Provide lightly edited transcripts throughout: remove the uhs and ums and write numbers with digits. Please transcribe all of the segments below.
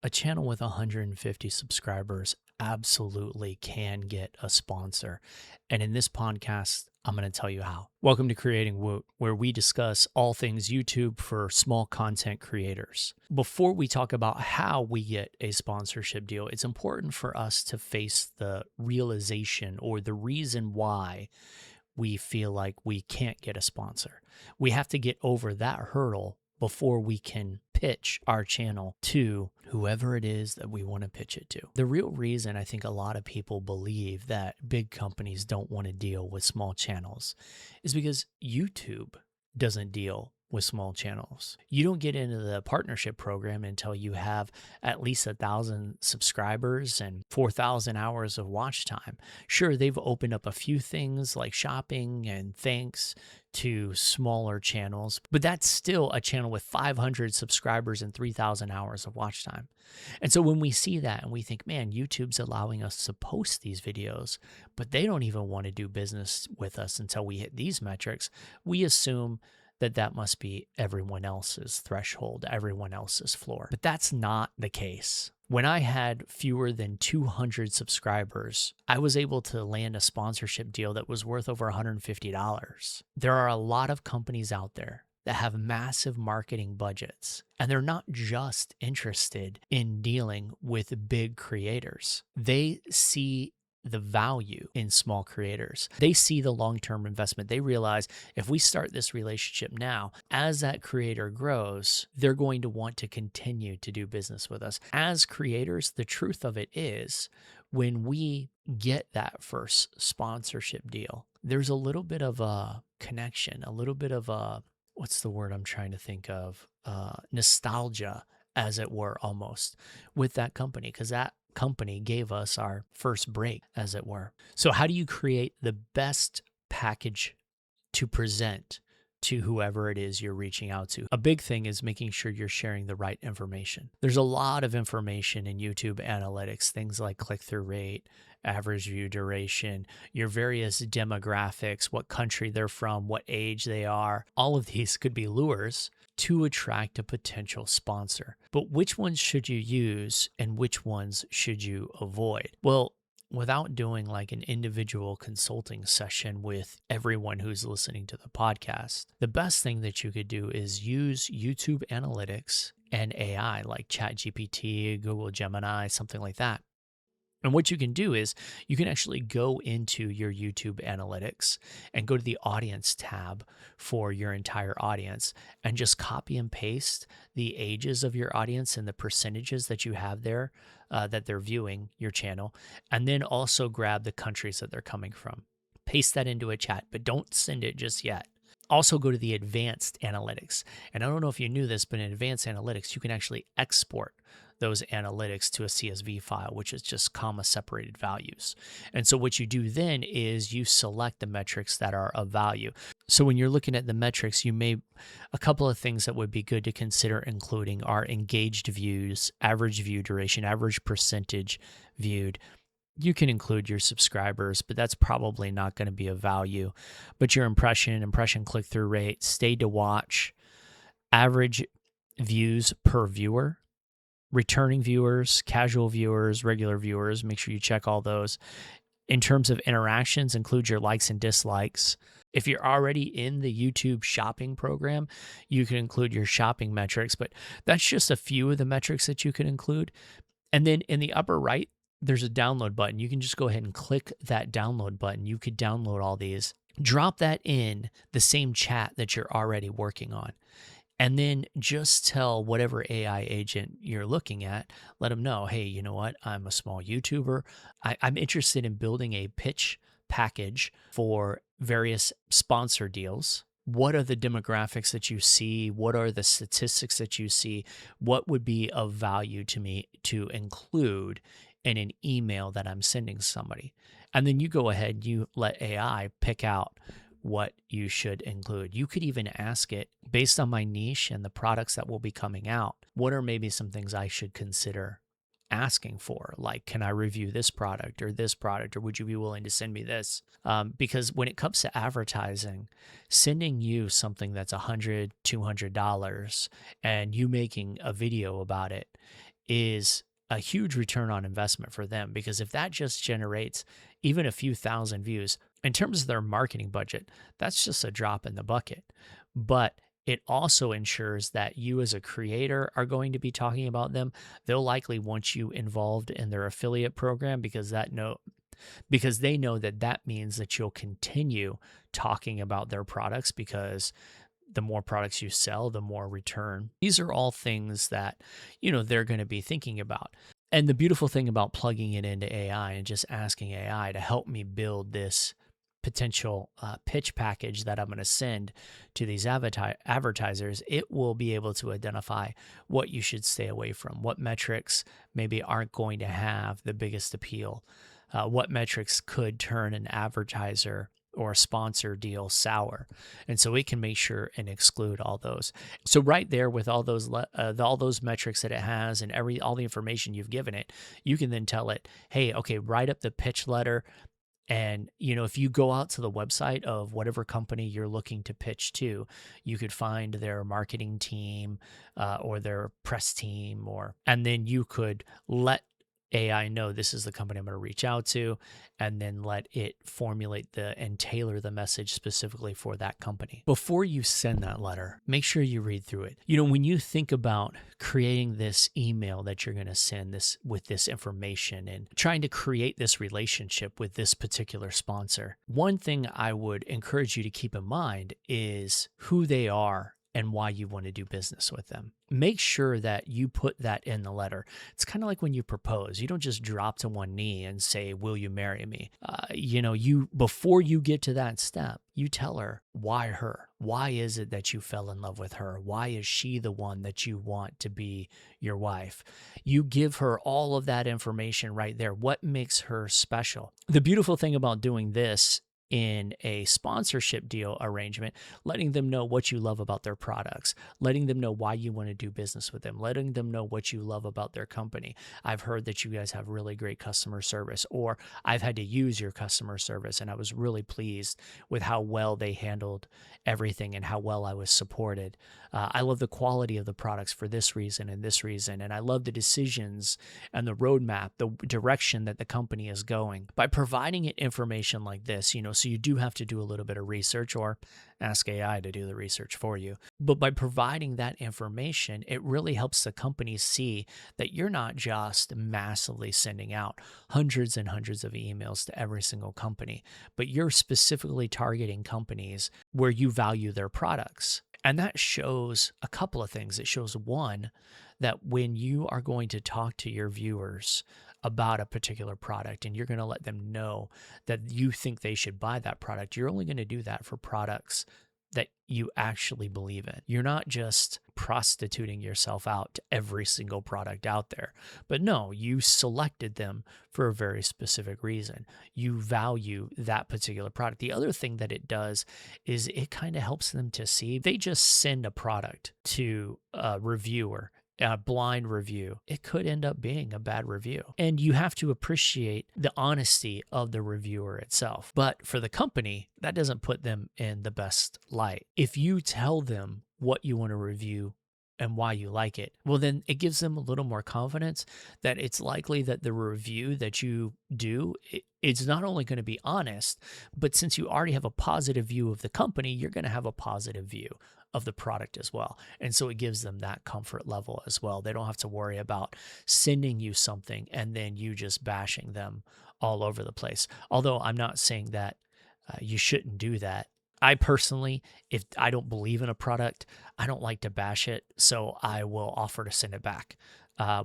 A channel with 150 subscribers absolutely can get a sponsor. And in this podcast, I'm going to tell you how. Welcome to Creating Woot, where we discuss all things YouTube for small content creators. Before we talk about how we get a sponsorship deal, it's important for us to face the realization or the reason why we feel like we can't get a sponsor. We have to get over that hurdle before we can pitch our channel to whoever it is that we want to pitch it to. The real reason I think a lot of people believe that big companies don't want to deal with small channels is because YouTube doesn't deal with small channels. You don't get into the partnership program until you have at least 1,000 subscribers and 4,000 hours of watch time. Sure, they've opened up a few things like shopping and thanks to smaller channels, but that's still a channel with 500 subscribers and 3,000 hours of watch time. And so when we see that and we think, man, YouTube's allowing us to post these videos, but they don't even want to do business with us until we hit these metrics, we assume that that must be everyone else's threshold, everyone else's floor. But that's not the case. When I had fewer than 200 subscribers, I was able to land a sponsorship deal that was worth over $150. There are a lot of companies out there that have massive marketing budgets, and they're not just interested in dealing with big creators. They see the value in small creators. They see the long-term investment. They realize if we start this relationship now, as that creator grows, they're going to want to continue to do business with us. As creators, the truth of it is when we get that first sponsorship deal, there's a little bit of a connection, a little bit of a, what's the word I'm trying to think of? Nostalgia, as it were, almost with that company, because that company gave us our first break, as it were. So how do you create the best package to present to whoever it is you're reaching out to? A big thing is making sure you're sharing the right information. There's a lot of information in YouTube analytics, things like click-through rate, average view duration, your various demographics, what country they're from, what age they are. All of these could be lures to attract a potential sponsor. But which ones should you use and which ones should you avoid? Well, without doing like an individual consulting session with everyone who's listening to the podcast, the best thing that you could do is use YouTube analytics and AI like ChatGPT, Google Gemini, something like that. And what you can do is you can actually go into your YouTube analytics and go to the audience tab for your entire audience and just copy and paste the ages of your audience and the percentages that you have there that they're viewing your channel. And then also grab the countries that they're coming from. Paste that into a chat, but don't send it just yet. Also go to the advanced analytics. And I don't know if you knew this, but in advanced analytics, you can actually export those analytics to a CSV file, which is just comma separated values. And so what you do then is you select the metrics that are of value. So when you're looking at the metrics, a couple of things that would be good to consider including are engaged views, average view duration, average percentage viewed. You can include your subscribers, but that's probably not going to be of value. But your impression click-through rate, stay to watch, average views per viewer, returning viewers, casual viewers, regular viewers, make sure you check all those. In terms of interactions, include your likes and dislikes. If you're already in the YouTube shopping program, you can include your shopping metrics, but that's just a few of the metrics that you can include. And then in the upper right, there's a download button. You can just go ahead and click that download button. You could download all these. Drop that in the same chat that you're already working on. And then just tell whatever AI agent you're looking at, let them know, hey, you know what? I'm a small YouTuber. I'm interested in building a pitch package for various sponsor deals. What are the demographics that you see? What are the statistics that you see? What would be of value to me to include in an email that I'm sending somebody? And then you go ahead and you let AI pick out what you should include. You could even ask it, based on my niche and the products that will be coming out, what are maybe some things I should consider asking for? Like, can I review this product, or would you be willing to send me this? Because when it comes to advertising, sending you something that's $100, $200 and you making a video about it is a huge return on investment for them, because if that just generates even a few thousand views, in terms of their marketing budget, that's just a drop in the bucket. But it also ensures that you as a creator are going to be talking about them. They'll likely want you involved in their affiliate program, because they know that that means that you'll continue talking about their products, because the more products you sell, the more return. These are all things that, they're going to be thinking about. And the beautiful thing about plugging it into AI and just asking AI to help me build this potential pitch package that I'm going to send to these advertisers, it will be able to identify what you should stay away from, what metrics maybe aren't going to have the biggest appeal, what metrics could turn an advertiser or a sponsor deal sour. And so it can make sure and exclude all those. So right there, with all those metrics that it has and all the information you've given it, you can then tell it, hey, okay, write up the pitch letter. And, if you go out to the website of whatever company you're looking to pitch to, you could find their marketing team or their press team, and then you could let AI know this is the company I'm going to reach out to, and then let it formulate and tailor the message specifically for that company. Before you send that letter, make sure you read through it. When you think about creating this email that you're going to send with this information and trying to create this relationship with this particular sponsor, one thing I would encourage you to keep in mind is who they are and why you want to do business with them. Make sure that you put that in the letter. It's kind of like when you propose. You don't just drop to one knee and say, will you marry me? Before you get to that step, you tell her, why her? Why is it that you fell in love with her? Why is she the one that you want to be your wife? You give her all of that information right there. What makes her special? The beautiful thing about doing this in a sponsorship deal arrangement, letting them know what you love about their products, letting them know why you want to do business with them, letting them know what you love about their company. I've heard that you guys have really great customer service, or I've had to use your customer service and I was really pleased with how well they handled everything and how well I was supported. I love the quality of the products for this reason and this reason, and I love the decisions and the roadmap, the direction that the company is going. By providing it information like this, so you do have to do a little bit of research or ask AI to do the research for you. But by providing that information, it really helps the company see that you're not just massively sending out hundreds and hundreds of emails to every single company, but you're specifically targeting companies where you value their products. And that shows a couple of things. It shows, one, that when you are going to talk to your viewers about a particular product and you're going to let them know that you think they should buy that product, you're only going to do that for products that you actually believe in. You're not just prostituting yourself out to every single product out there. But no, you selected them for a very specific reason. You value that particular product. The other thing that it does is it kind of helps them to see, they just send a product to a reviewer, a blind review, it could end up being a bad review. And you have to appreciate the honesty of the reviewer itself. But for the company, that doesn't put them in the best light. If you tell them what you want to review and why you like it, well, then it gives them a little more confidence that it's likely that the review that you do, it's not only going to be honest, but since you already have a positive view of the company, you're going to have a positive view of the product as well. And so it gives them that comfort level as well. They don't have to worry about sending you something and then you just bashing them all over the place. Although I'm not saying that you shouldn't do that. I personally, if I don't believe in a product, I don't like to bash it. So I will offer to send it back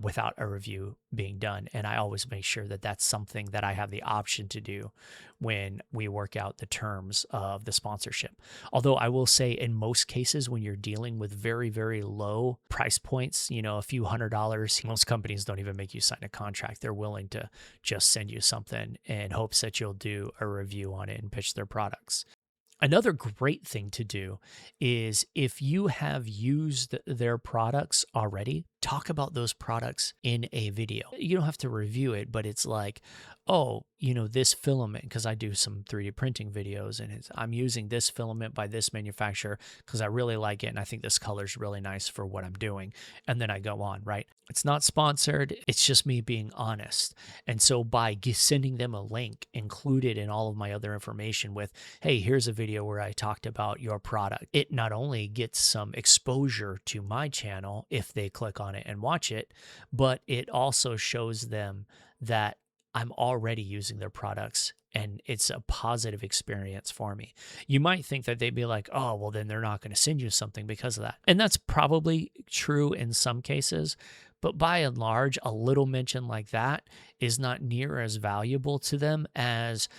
without a review being done. And I always make sure that that's something that I have the option to do when we work out the terms of the sponsorship. Although I will say in most cases, when you're dealing with very, very low price points, a few $100s, most companies don't even make you sign a contract. They're willing to just send you something in hopes that you'll do a review on it and pitch their products. Another great thing to do is if you have used their products already, talk about those products in a video. You don't have to review it, but it's like, oh, this filament, because I do some 3D printing videos, and I'm using this filament by this manufacturer because I really like it and I think this color is really nice for what I'm doing. And then I go on, right? It's not sponsored. It's just me being honest. And so by sending them a link included in all of my other information with, hey, here's a video where I talked about your product, it not only gets some exposure to my channel if they click on it and watch it, but it also shows them that I'm already using their products and it's a positive experience for me. You might think that they'd be like, oh, well, then they're not going to send you something because of that. And that's probably true in some cases. But by and large, a little mention like that is not near as valuable to them as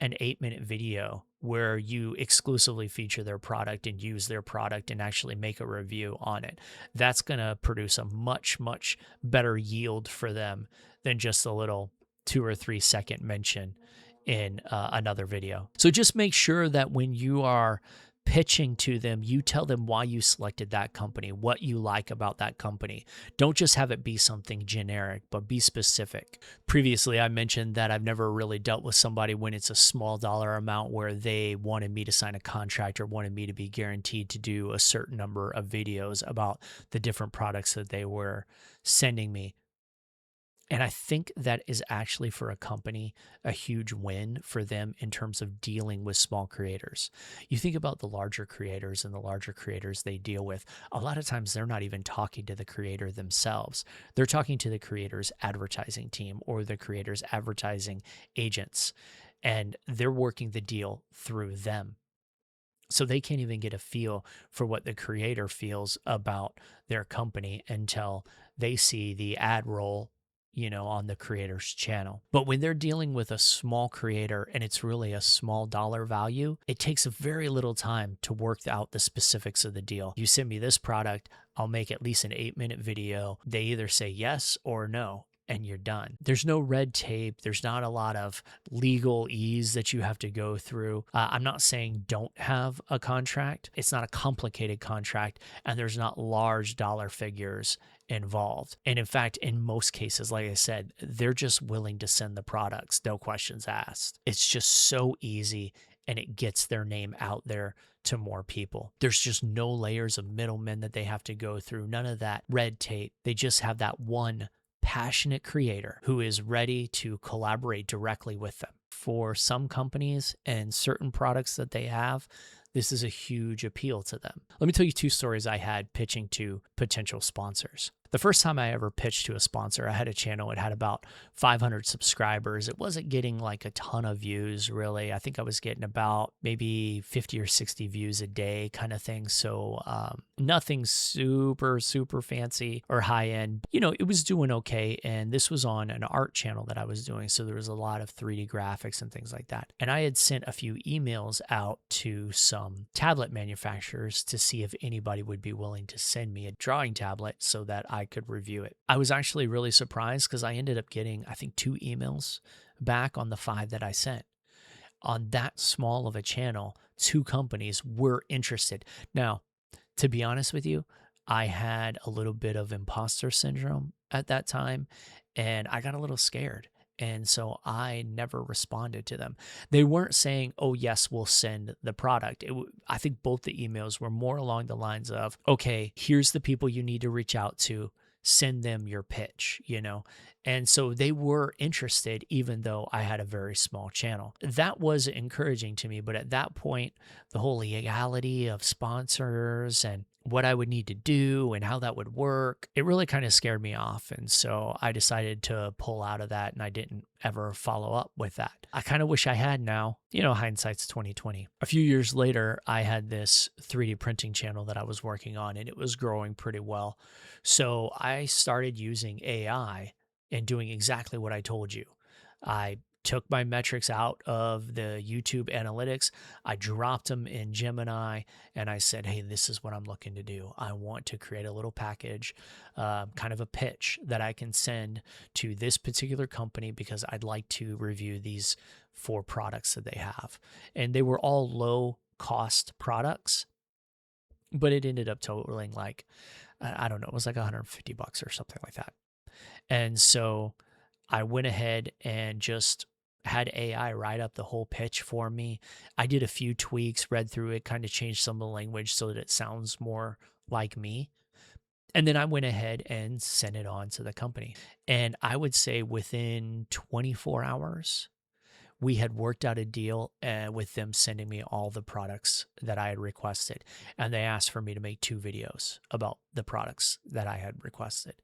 an 8-minute video where you exclusively feature their product and use their product and actually make a review on it. That's going to produce a much, much better yield for them than just a little 2 or 3 second mention in another video. So just make sure that when you are pitching to them, you tell them why you selected that company, what you like about that company. Don't just have it be something generic, but be specific. Previously, I mentioned that I've never really dealt with somebody when it's a small dollar amount where they wanted me to sign a contract or wanted me to be guaranteed to do a certain number of videos about the different products that they were sending me. And I think that is actually for a company a huge win for them in terms of dealing with small creators. You think about the larger creators and the larger creators they deal with. A lot of times they're not even talking to the creator themselves. They're talking to the creator's advertising team or the creator's advertising agents, and they're working the deal through them. So they can't even get a feel for what the creator feels about their company until they see the ad roll, on the creator's channel. But when they're dealing with a small creator and it's really a small dollar value, it takes a very little time to work out the specifics of the deal. You send me this product, I'll make at least an 8-minute video. They either say yes or no, and you're done. There's no red tape. There's not a lot of legal ease that you have to go through. I'm not saying don't have a contract. It's not a complicated contract, and there's not large dollar figures involved. And in fact, in most cases, like I said, they're just willing to send the products, no questions asked. It's just so easy, and it gets their name out there to more people. There's just no layers of middlemen that they have to go through, none of that red tape. They just have that one passionate creator who is ready to collaborate directly with them. For some companies and certain products that they have, this is a huge appeal to them. Let me tell you 2 stories I had pitching to potential sponsors. The first time I ever pitched to a sponsor, I had a channel. It had about 500 subscribers. It wasn't getting like a ton of views, really. I think I was getting about maybe 50 or 60 views a day kind of thing. So nothing super, super fancy or high end. It was doing okay. And this was on an art channel that I was doing. So there was a lot of 3D graphics and things like that. And I had sent a few emails out to some tablet manufacturers to see if anybody would be willing to send me a drawing tablet so that I could review it. I was actually really surprised because I ended up getting, I think, 2 emails back on the 5 that I sent. On that small of a channel, 2 companies were interested. Now, to be honest with you, I had a little bit of imposter syndrome at that time, and I got a little scared. And so I never responded to them. They weren't saying, oh, yes, we'll send the product. I think both the emails were more along the lines of, okay, here's the people you need to reach out to. Send them your pitch, And so they were interested, even though I had a very small channel. That was encouraging to me. But at that point, the whole legality of sponsors and what I would need to do and how that would work, it really kind of scared me off. And so I decided to pull out of that, and I didn't ever follow up with that. I kind of wish I had now. Hindsight's 2020. A few years later, I had this 3D printing channel that I was working on, and it was growing pretty well. So I started using AI and doing exactly what I told you. I took my metrics out of the YouTube analytics. I dropped them in Gemini, and I said, hey, this is what I'm looking to do. I want to create a little package, kind of a pitch that I can send to this particular company because I'd like to review these 4 products that they have. And they were all low cost products, but it ended up totaling like, I don't know, it was like $150 or something like that. And so I went ahead and just had AI write up the whole pitch for me. I did a few tweaks, read through it, kind of changed some of the language so that it sounds more like me. And then I went ahead and sent it on to the company. And I would say within 24 hours, we had worked out a deal with them sending me all the products that I had requested. And they asked for me to make 2 videos about the products that I had requested.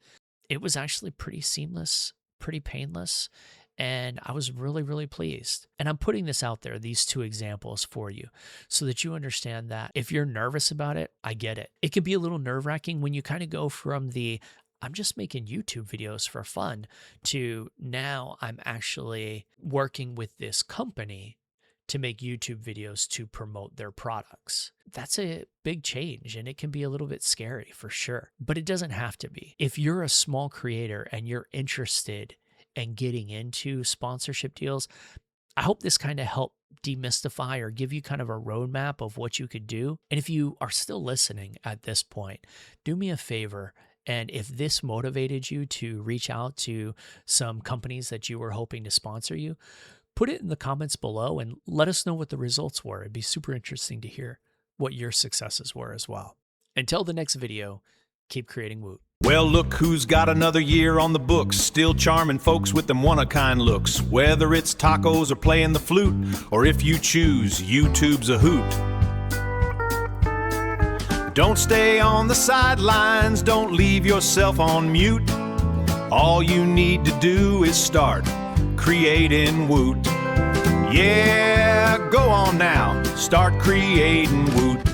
It was actually pretty seamless, pretty painless, and I was really, really pleased. And I'm putting this out there, these 2 examples for you, so that you understand that if you're nervous about it, I get it. It can be a little nerve-wracking when you kind of go from the I'm just making YouTube videos for fun to now I'm actually working with this company to make YouTube videos to promote their products. That's a big change, and it can be a little bit scary for sure, but it doesn't have to be. If you're a small creator and you're interested in getting into sponsorship deals, I hope this kind of helped demystify or give you kind of a roadmap of what you could do. And if you are still listening at this point, do me a favor. And if this motivated you to reach out to some companies that you were hoping to sponsor you, put it in the comments below and let us know what the results were. It'd be super interesting to hear what your successes were as well. Until the next video, keep creating Woot. Well, look who's got another year on the books, still charming folks with them one-of-kind looks. Whether it's tacos or playing the flute, or if you choose, YouTube's a hoot. Don't stay on the sidelines, don't leave yourself on mute. All you need to do is start creating Woot. Yeah, go on now, start creating Woot.